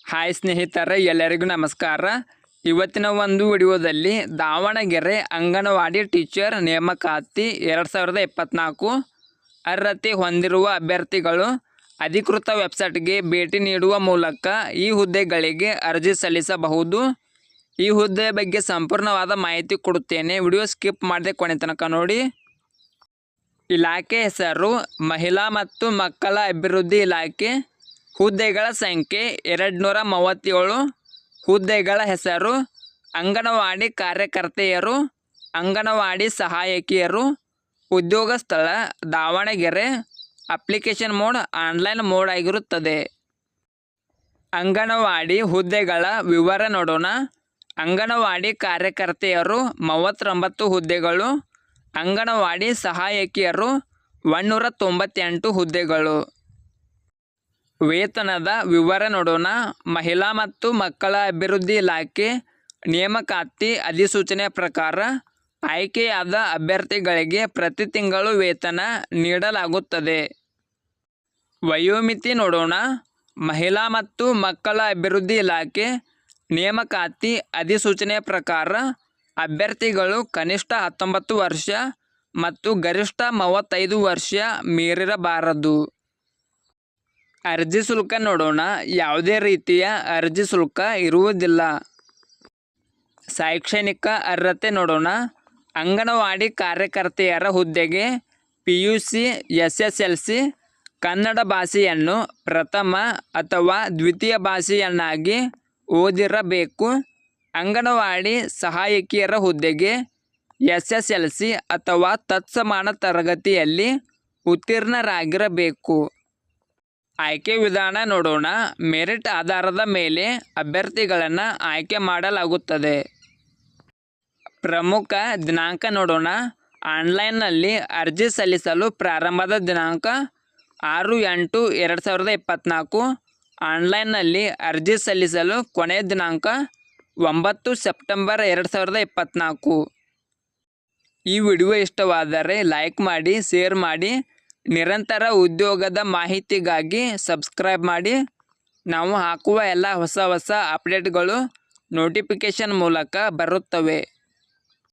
Hi ಸ್ನೇಹಿತರೆ, ಎಲ್ಲರಿಗೂ ನಮಸ್ಕಾರ. ಇವತ್ತಿನ ಒಂದು ವಿಡಿಯೋದಲ್ಲಿ ದಾವಣಗೆರೆ ಅಂಗನವಾಡಿ ಟೀಚರ್ ನೇಮಕಾತಿ 2024 ಅರ್ಹತೆ ಹೊಂದಿರುವ ಅಭ್ಯರ್ಥಿಗಳು ಅಧಿಕೃತ ವೆಬ್ಸೈಟ್ಗೆ ಭೇಟಿ ನೀಡುವ ಮೂಲಕ ಈ ಹುದ್ದೆಗಳಿಗೆ ಅರ್ಜಿ ಸಲ್ಲಿಸಬಹುದು. ಈ ಹುದ್ದೆ ಬಗ್ಗೆ ಸಂಪೂರ್ಣವಾದ ಮಾಹಿತಿ ಕೊಡುತ್ತೇನೆ. ವಿಡಿಯೋ ಸ್ಕಿಪ್ ಮಾಡದೆ ಕೊನೆ ತನಕ ನೋಡಿ. ಇಲಾಖೆ ಹೆಸರು ಮಹಿಳಾ ಮತ್ತು ಮಕ್ಕಳ ಅಭಿವೃದ್ಧಿ ಇಲಾಖೆ. ಹುದ್ದೆಗಳ ಸಂಖ್ಯೆ 237. ಹುದ್ದೆಗಳ ಹೆಸರು ಅಂಗನವಾಡಿ ಕಾರ್ಯಕರ್ತೆಯರು, ಅಂಗನವಾಡಿ ಸಹಾಯಕಿಯರು. ಉದ್ಯೋಗ ಸ್ಥಳ Davanagere. Application mode online mode ಆಗಿರುತ್ತದೆ. ಅಂಗನವಾಡಿ ಹುದ್ದೆಗಳ ವಿವರ ನೋಡೋಣ. ಅಂಗನವಾಡಿ ಕಾರ್ಯಕರ್ತೆಯರು 39 ಹುದ್ದೆಗಳು. ಅಂಗನವಾಡಿ ಸಹಾಯಕಿಯರು 198 ಹುದ್ದೆಗಳು. ವೇತನದ ವಿವರ ನೋಡೋಣ. ಮಹಿಳಾ ಮತ್ತು ಮಕ್ಕಳ ಅಭಿವೃದ್ಧಿ ಇಲಾಖೆ ನೇಮಕಾತಿ ಅಧಿಸೂಚನೆ ಪ್ರಕಾರ ಆಯ್ಕೆಯಾದ ಅಭ್ಯರ್ಥಿಗಳಿಗೆ ಪ್ರತಿ ತಿಂಗಳು ವೇತನ ನೀಡಲಾಗುತ್ತದೆ. ವಯೋಮಿತಿ ನೋಡೋಣ. ಮಹಿಳಾ ಮತ್ತು ಮಕ್ಕಳ ಅಭಿವೃದ್ಧಿ ಇಲಾಖೆ ನೇಮಕಾತಿ ಅಧಿಸೂಚನೆ ಪ್ರಕಾರ ಅಭ್ಯರ್ಥಿಗಳು ಕನಿಷ್ಠ 19 ವರ್ಷ ಮತ್ತು ಗರಿಷ್ಠ 35 ವರ್ಷ ಮೀರಿರಬಾರದು. ಅರ್ಜಿ ಶುಲ್ಕ ನೋಡೋಣ. ಯಾವುದೇ ರೀತಿಯ ಅರ್ಜಿ ಶುಲ್ಕ ಇರುವುದಿಲ್ಲ. ಶೈಕ್ಷಣಿಕ ಅರ್ಹತೆ ನೋಡೋಣ. ಅಂಗನವಾಡಿ ಕಾರ್ಯಕರ್ತೆಯರ ಹುದ್ದೆಗೆ PUC SSLC ಕನ್ನಡ ಭಾಷೆಯನ್ನು ಪ್ರಥಮ ಅಥವಾ ದ್ವಿತೀಯ ಭಾಷೆಯನ್ನಾಗಿ ಓದಿರಬೇಕು. ಅಂಗನವಾಡಿ ಸಹಾಯಕಿಯರ ಹುದ್ದೆಗೆ SSLC ಅಥವಾ ತತ್ಸಮಾನ ತರಗತಿಯಲ್ಲಿ ಉತ್ತೀರ್ಣರಾಗಿರಬೇಕು. ಆಯ್ಕೆ ವಿಧಾನ ನೋಡೋಣ. ಮೆರಿಟ್ ಆಧಾರದ ಮೇಲೆ ಅಭ್ಯರ್ಥಿಗಳನ್ನು ಆಯ್ಕೆ ಮಾಡಲಾಗುತ್ತದೆ. ಪ್ರಮುಖ ದಿನಾಂಕ ನೋಡೋಣ. ಆನ್ಲೈನ್ನಲ್ಲಿ ಅರ್ಜಿ ಸಲ್ಲಿಸಲು ಪ್ರಾರಂಭದ ದಿನಾಂಕ 6/8/2024. ಆನ್ಲೈನ್ನಲ್ಲಿ ಅರ್ಜಿ ಸಲ್ಲಿಸಲು ಕೊನೆಯ ದಿನಾಂಕ 9 ಸೆಪ್ಟೆಂಬರ್ 2024. ಈ ವಿಡಿಯೋ ಇಷ್ಟವಾದರೆ ಲೈಕ್ ಮಾಡಿ, ಶೇರ್ ಮಾಡಿ. ನಿರಂತರ ಉದ್ಯೋಗದ ಮಾಹಿತಿಗಾಗಿ ಸಬ್ಸ್ಕ್ರೈಬ್ ಮಾಡಿ. ನಾವು ಹಾಕುವ ಎಲ್ಲ ಹೊಸ ಅಪ್ಡೇಟ್ಗಳು ನೋಟಿಫಿಕೇಷನ್ ಮೂಲಕ ಬರುತ್ತವೆ.